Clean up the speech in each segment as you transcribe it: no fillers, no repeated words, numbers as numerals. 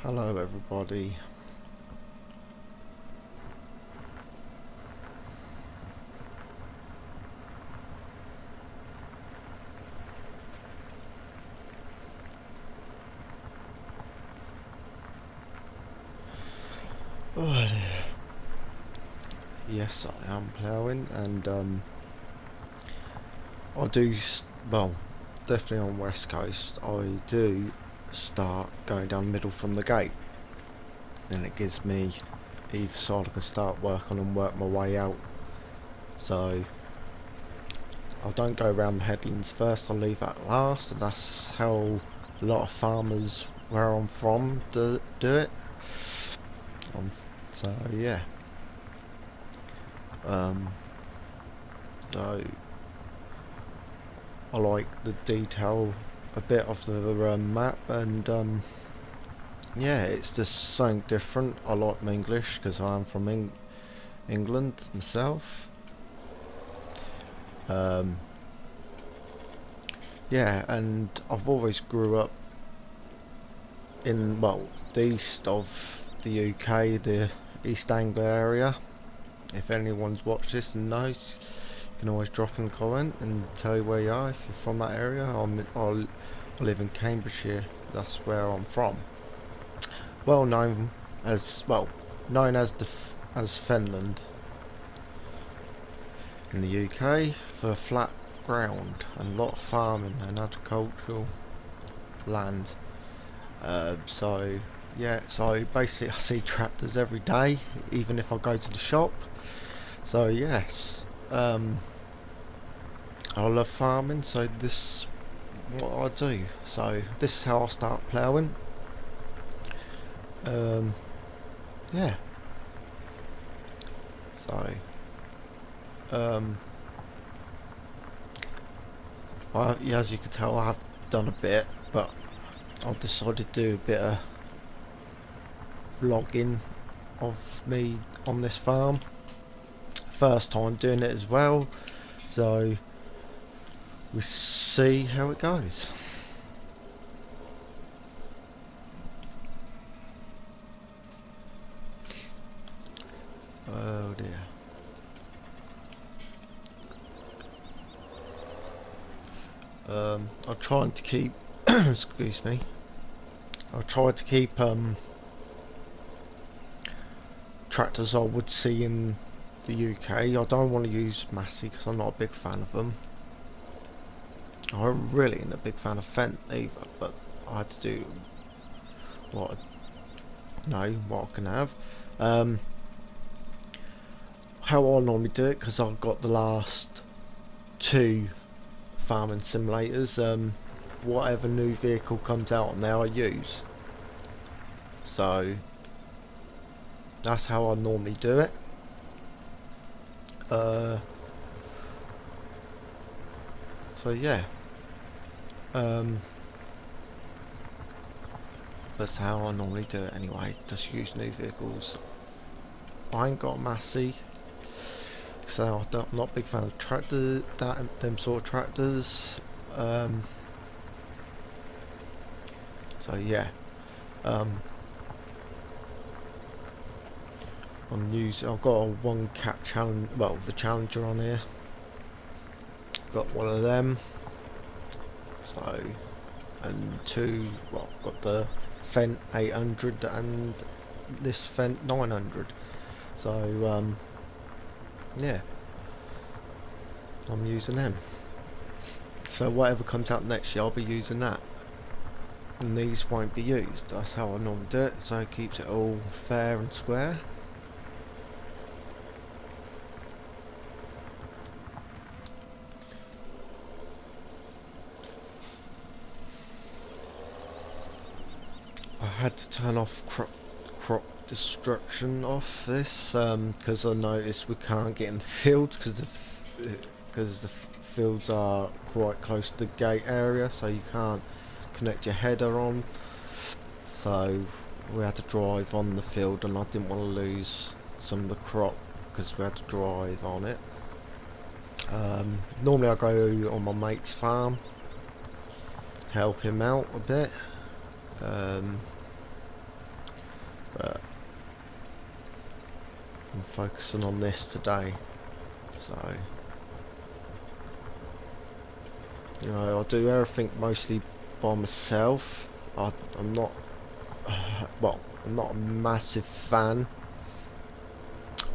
Hello everybody. Oh dear. Yes, I am ploughing, and I do, well, definitely on West Coast, I do start going down the middle from the gate. Then it gives me either side I can start working and work my way out. So I don't go around the headlands first, I leave that last, and that's how a lot of farmers where I'm from do it. Um, so yeah. Um, so I like the detail a bit of the map, and yeah, it's just something different. I like my English because I'm from England myself. Um, yeah, and I've always grew up in, well, the east of the UK, the East Anglia area. If anyone's watched this and knows, you can always drop in a comment and tell you where you are if you're from that area. I live in Cambridgeshire. That's where I'm from. Well known as, well, known as as Finland in the UK for flat ground and a lot of farming and agricultural land. So yeah, so basically I see tractors every day, even if I go to the shop. So yes, I love farming. So this is what I do. So this is how I start ploughing. Um, yeah. So um, yeah, as you can tell, I have done a bit, but I've decided to do a bit of vlogging of me on this farm. First time doing it as well, so we see how it goes. Oh dear. I'm trying to keep excuse me. I try to keep tractors I would see in the UK. I don't want to use Massey because I'm not a big fan of them. I'm really not a big fan of Fendt either, but I had to do what I know, what I can have. How I normally do it, because I've got the last two farming simulators, whatever new vehicle comes out on there I use. So that's how I normally do it. So yeah, um, that's how I normally do it anyway. Just use new vehicles. I ain't got a Massey, so I'm not a big fan of them sort of tractors. Um, so yeah, um, I've got a one cat challenge. Well, the Challenger on here. Got one of them. So, and two. Well, got the Fendt 800 and this Fendt 900. So, yeah, I'm using them. So whatever comes out next year, I'll be using that. And these won't be used. That's how I normally do it. So it keeps it all fair and square. I had to turn off crop destruction off this because I noticed we can't get in the fields because the fields are quite close to the gate area, so you can't connect your header on. So we had to drive on the field, and I didn't want to lose some of the crop because we had to drive on it. Normally I go on my mate's farm to help him out a bit. I'm focusing on this today. So, you know, I do everything mostly by myself. I'm not, well, I'm not a massive fan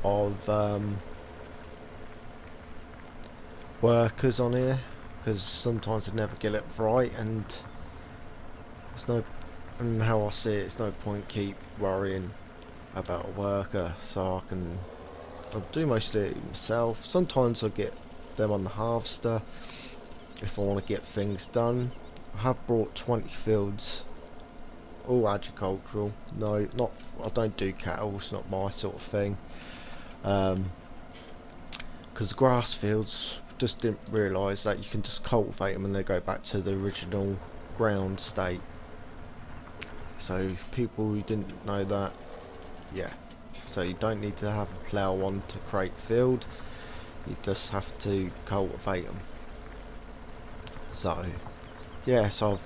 of workers on here, because sometimes I never get it right, and it's no, and how I see it, it's no point keep worrying about a worker, so I'll do mostly it myself. Sometimes I get them on the harvester if I want to get things done. I have brought 20 fields, all agricultural. No, not, I don't do cattle, it's not my sort of thing. Because grass fields, just didn't realise that you can just cultivate them and they go back to the original ground state. So people who didn't know that, yeah. So you don't need to have a plough on to create field, you just have to cultivate them. So yeah, so I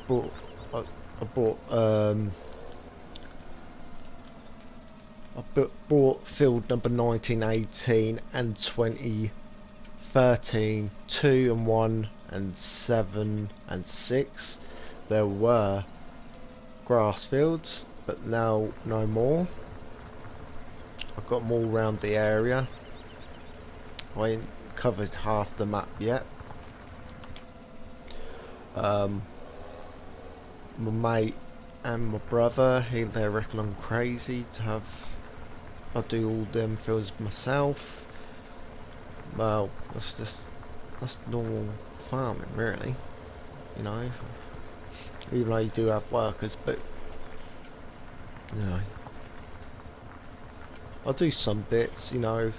bought field number 1918 and 2013, 2 and 1 and 7 and 6. There were grass fields, but now no more. I've got them all around the area. I ain't covered half the map yet. My mate and my brother, they reckon I'm crazy to have, I do all them fields myself. Well, that's normal farming, really. You know, even though you do have workers, but you know, I do some bits. You know,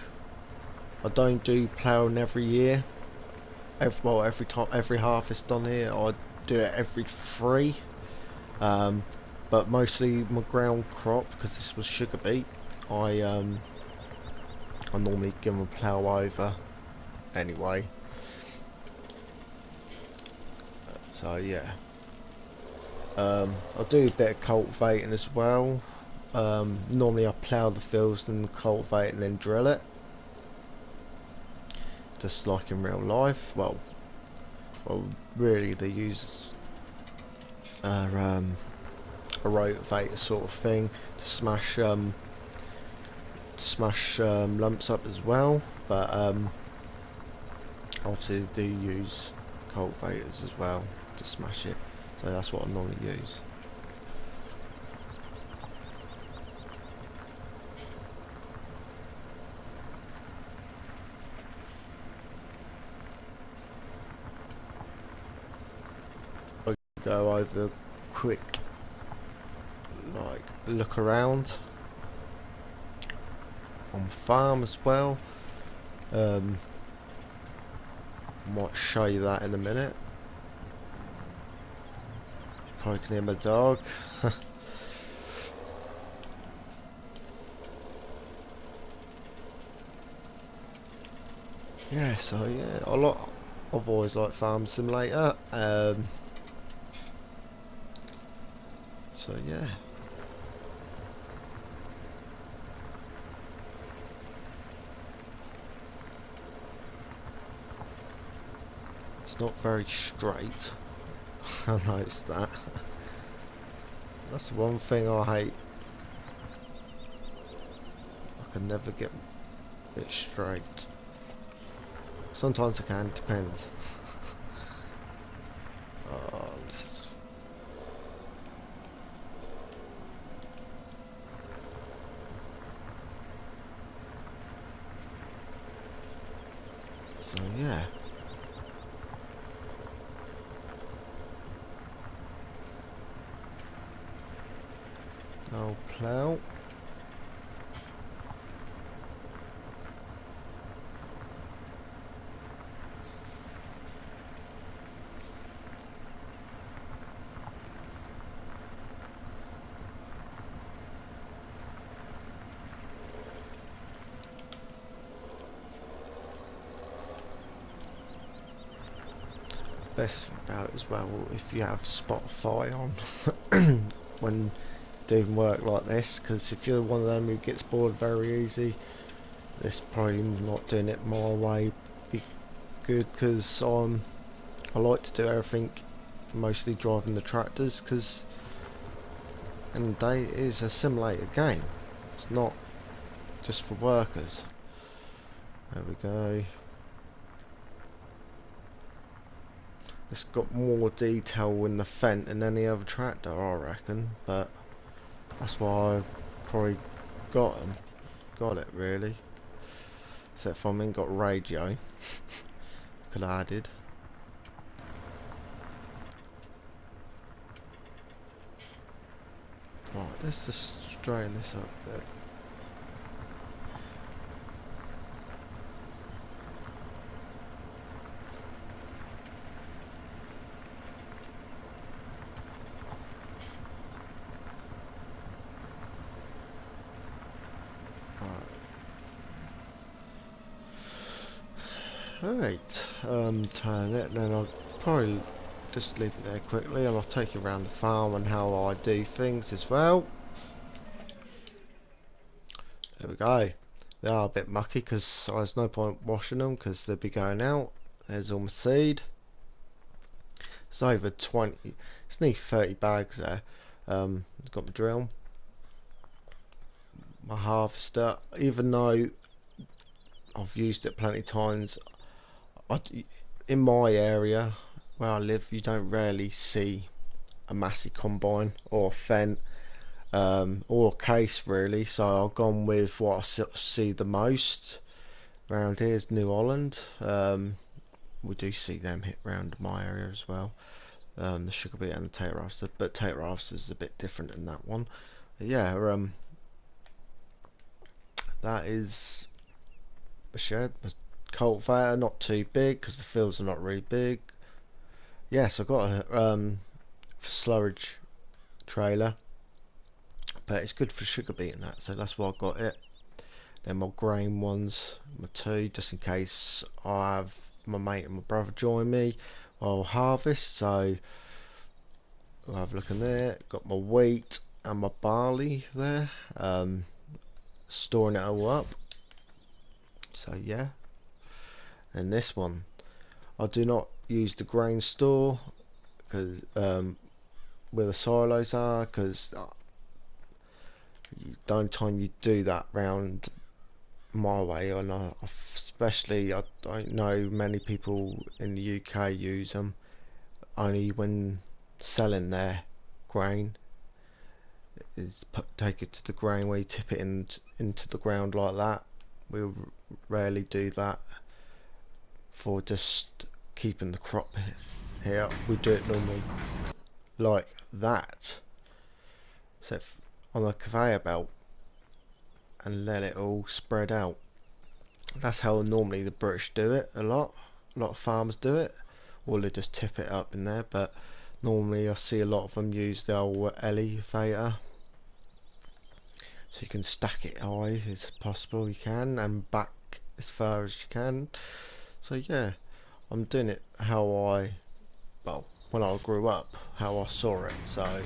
I don't do ploughing every year. Every time, every harvest on here, I do it every 3. But mostly my ground crop, because this was sugar beet, I normally give them a plough over anyway. So yeah, I do a bit of cultivating as well. Normally I plough the fields and cultivate and then drill it, just like in real life. Well, really they use a rotavator sort of thing to smash lumps up as well, but obviously they do use cultivators as well to smash it, so that's what I normally use. I go over quick, like, look around on farm as well. Might show you that in a minute. You probably can hear my dog. Yeah, so yeah, I've always liked Farm Simulator. So yeah. It's not very straight. I noticed that. That's the one thing I hate. I can never get it straight. Sometimes I can, depends. Oh, this is... So yeah. I'll plough. Best thing about it as well, if you have Spotify on when doing work like this, because if you're one of them who gets bored very easy, This probably not doing it my way be good, because I like to do everything, mostly driving the tractors, because end of the day it is a simulated game. It's not just for workers. There we go. It's got more detail in the Fent than any other tractor, I reckon, but that's why I probably got it really. Except for I ain't got radio. Could have added. Right, let's just straighten this up a bit. Alright, turn it, and then I'll probably just leave it there quickly, and I'll take you around the farm and how I do things as well. There we go. They are a bit mucky because there's no point washing them because they'll be going out. There's all my seed. It's over 20, it's nearly 30 bags there. Got my drill, my harvester. Even though I've used it plenty of times, in my area where I live, you don't rarely see a massive combine or a Fent, or a case really. So I've gone with what I see the most around here is New Holland. We do see them hit around my area as well. The sugar beet and the tater harvester, but tater harvester is a bit different in that one. But yeah, that is a shed. A cultivator, not too big because the fields are not really big. Yes, I've got a slurridge trailer, but it's good for sugar beet and that, so that's why I got it. Then my grain ones, my two, just in case I have my mate and my brother join me while I harvest. So we'll have a look in there. Got my wheat and my barley there, storing it all up. So yeah. And this one, I do not use the grain store because where the silos are, because the only time you do that round my way, and especially I don't know many people in the UK use them only when selling their grain. Is take it to the grain where you tip it into the ground like that. We rarely do that for just keeping the crop here. We do it normally like that, so on a conveyor belt, and let it all spread out. That's how normally the British do it. A lot of farmers do it, or they just tip it up in there. But normally I see a lot of them use the old elevator, so you can stack it high as possible you can, and back as far as you can. So yeah, I'm doing it how well, when I grew up, how I saw it. So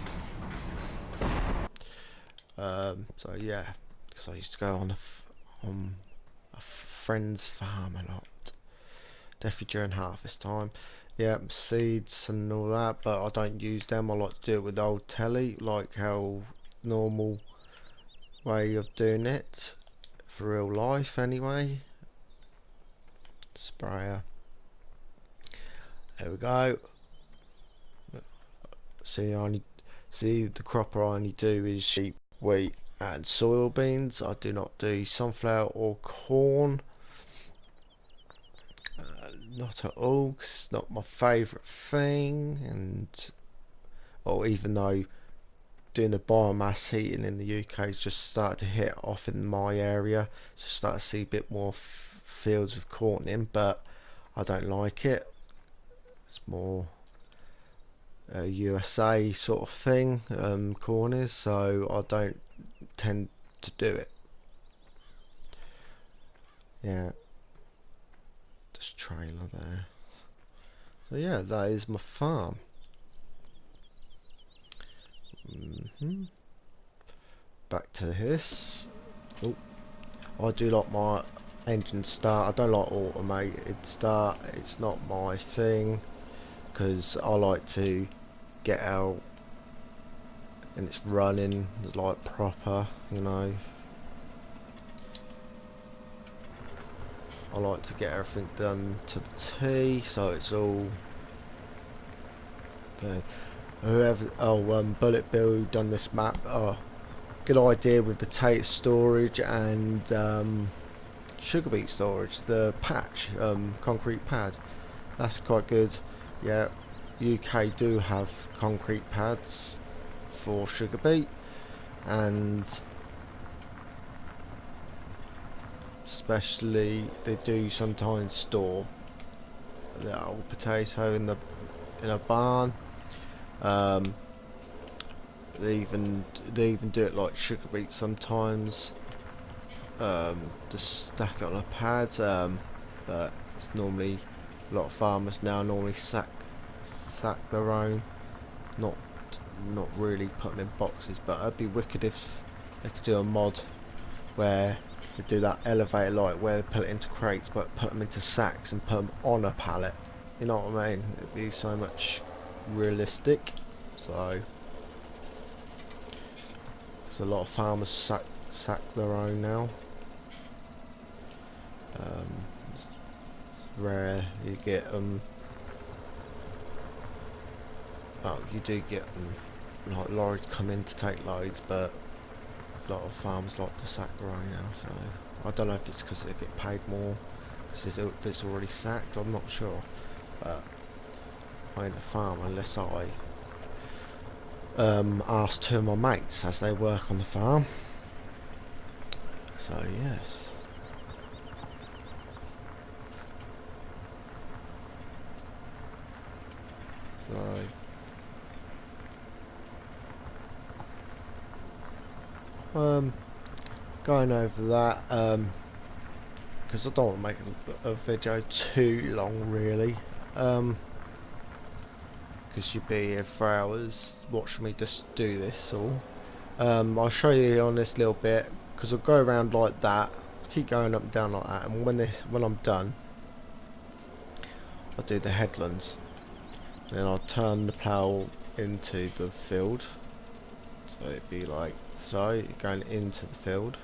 so yeah, because I used to go on a friend's farm a lot, definitely during harvest time. Yeah, seeds and all that, but I don't use them. I like to do it with old telly, like how normal way of doing it for real life anyway. Sprayer. There we go. See, the crop I only do is sheep, wheat and soybeans. I do not do sunflower or corn. Not at all, 'cause it's not my favourite thing. And or even though doing the biomass heating in the UK has just started to hit off in my area, so start to see a bit more fields with corn in, but I don't like it. It's more a USA sort of thing, corn is, so I don't tend to do it. Yeah, just trailer there. So yeah, that is my farm. Back to this. Oh, I do like engine start. I don't like automated start. It's not my thing because I like to get out and it's running. It's like proper, you know. I like to get everything done to the T, so it's all. Whoever, Bullet Bill who done this map. Oh, good idea with the potato storage and sugar beet storage. The patch, concrete pad. That's quite good. Yeah, UK do have concrete pads for sugar beet, and especially they do sometimes store a little potato in a barn. Um, they even do it like sugar beet sometimes. Just stack it on a pad. But it's normally a lot of farmers now normally sack their own, not really put them in boxes. But it'd be wicked if they could do a mod where they do that elevator like where they put it into crates but put them into sacks and put them on a pallet. You know what I mean? It'd be so much realistic. So a lot of farmers sack their own now. It's rare you get them. Well, you do get them, like lorries come in to take loads, but a lot of farmers like to sack their own now. So I don't know if it's because they get paid more because it's already sacked. I'm not sure, but I ain't a farmer unless I ask two of my mates as they work on the farm. So yes. So going over that because I don't want to make a video too long really, because you'd be here for hours watching me just do this all. I'll show you on this little bit because I'll go around like that, keep going up and down like that, and when I'm done I'll do the headlands, and then I'll turn the plough into the field, so it'd be like so, you're going into the field.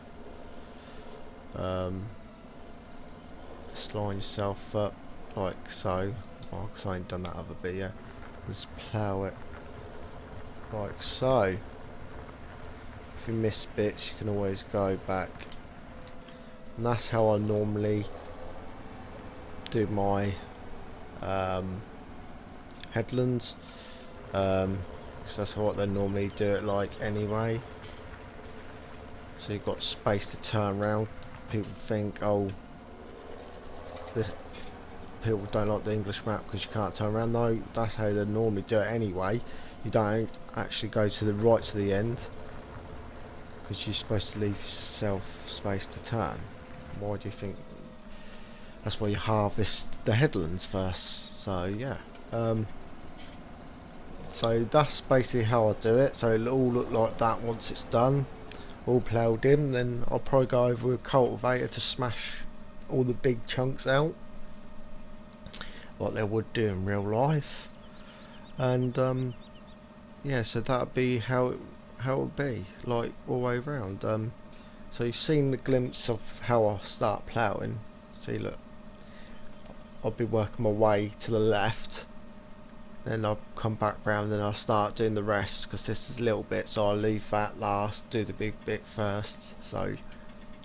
Just line yourself up like so. Oh, because I ain't done that other bit yet. Just plough it like so. If you miss bits you can always go back, and that's how I normally do my headlands, because that's what they normally do it like anyway. So you've got space to turn around. People think, oh, people don't like the English map because you can't turn around. No, that's how they normally do it anyway. You don't actually go to the right to the end because you're supposed to leave yourself space to turn. Why do you think? That's why you harvest the headlands first. So yeah. So that's basically how I do it. So it'll all look like that once it's done, all ploughed in. Then I'll probably go over with a cultivator to smash all the big chunks out, like they would do in real life. And yeah, so that'd be how it would be, like all the way around. So you've seen the glimpse of how I start ploughing. See, look, I'll be working my way to the left, then I'll come back round and I'll start doing the rest, because this is a little bit, so I'll leave that last, do the big bit first. So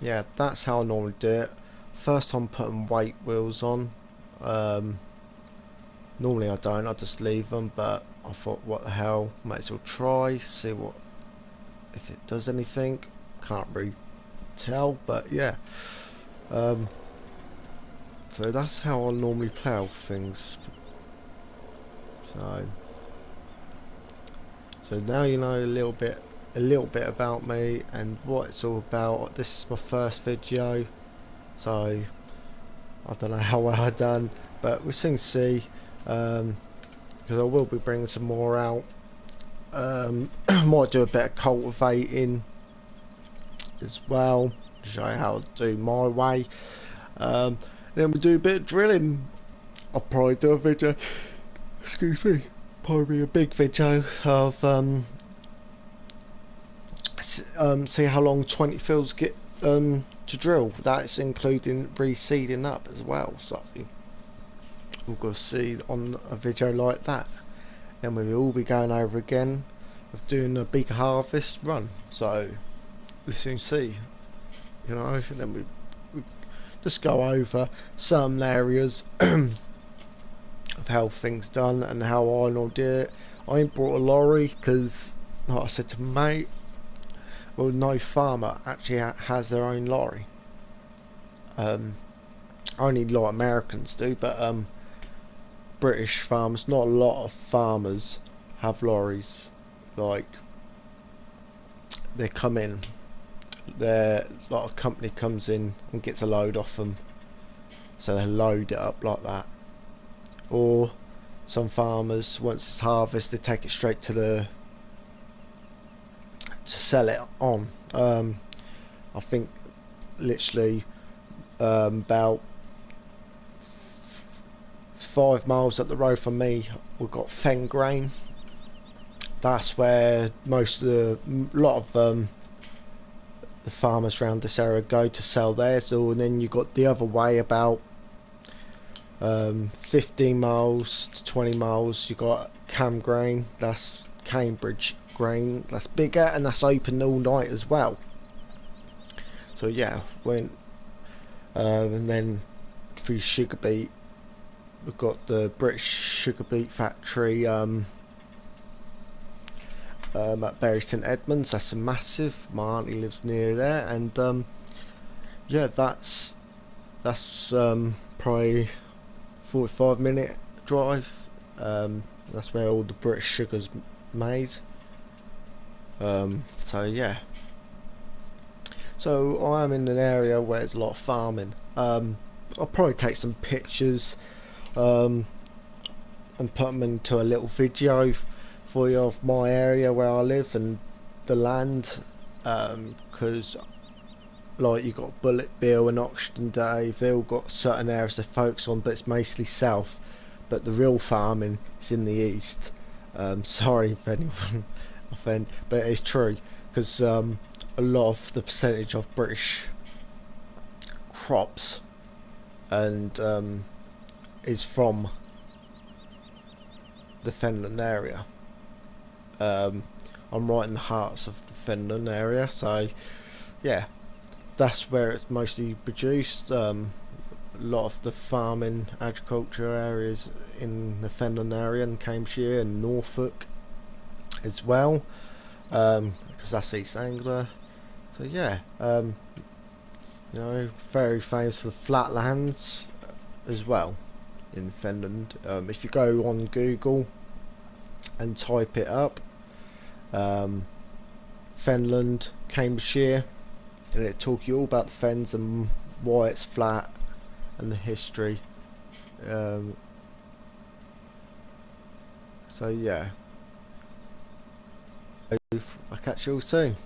yeah, that's how I normally do it. First time putting weight wheels on, normally I don't, I just leave them, but I thought what the hell, might as well try, see what if it does anything. Can't really tell, but yeah. So that's how I normally plough things. So now you know a little bit about me and what it's all about. This is my first video, so I don't know how well I done, but we'll soon see, because I will be bringing some more out. Might do a bit of cultivating as well to show you how to do my way. Then we do a bit of drilling. I'll probably do a video, excuse me, probably a big video of see how long 20 fields get to drill. That's including reseeding up as well, so we'll go see on a video like that. Then we will all be going over again of doing a big harvest run, so we soon see, you know. And then we just go over some areas of how things done and how I know did it. I ain't brought a lorry because, like I said to my mate, well, no farmer actually has their own lorry. Only like Americans do, but British farmers, not a lot of farmers have lorries. Like, they come in, a lot of company comes in and gets a load off them, so they load it up like that. Or some farmers, once it's harvested, they take it straight to sell it on. I think literally about 5 miles up the road from me, we've got Fen Grain. That's where most of lot of the farmers around this area go to sell theirs. Or and then you got the other way, about 15 miles to 20 miles, you got Cam Grain. That's Cambridge Grain. That's bigger and that's open all night as well. So yeah, went and then through sugar beet, we've got the British sugar beet factory at Bury St Edmunds. That's a massive. My auntie lives near there, and yeah, that's probably 45-minute drive. That's where all the British sugar's made. So yeah. So I am in an area where there's a lot of farming. I'll probably take some pictures and put them into a little video for you of my area where I live and the land, because like you got Bullet Bill and Oxton Dave, they all got certain areas they focus on, but it's mostly south. But the real farming is in the east. Sorry if anyone offend, but it's true, because a lot of the percentage of British crops and is from the Fenland area. I'm right in the hearts of the Fenland area, so yeah, that's where it's mostly produced. A lot of the farming agriculture areas in the Fenland area and Cambridgeshire and Norfolk as well, because that's East Anglia. So yeah, you know, very famous for the flatlands as well in Finland. If you go on Google and type it up, Finland, Cambridgeshire, and it'll talk you all about the fens and why it's flat and the history. So yeah, I'll catch you all soon.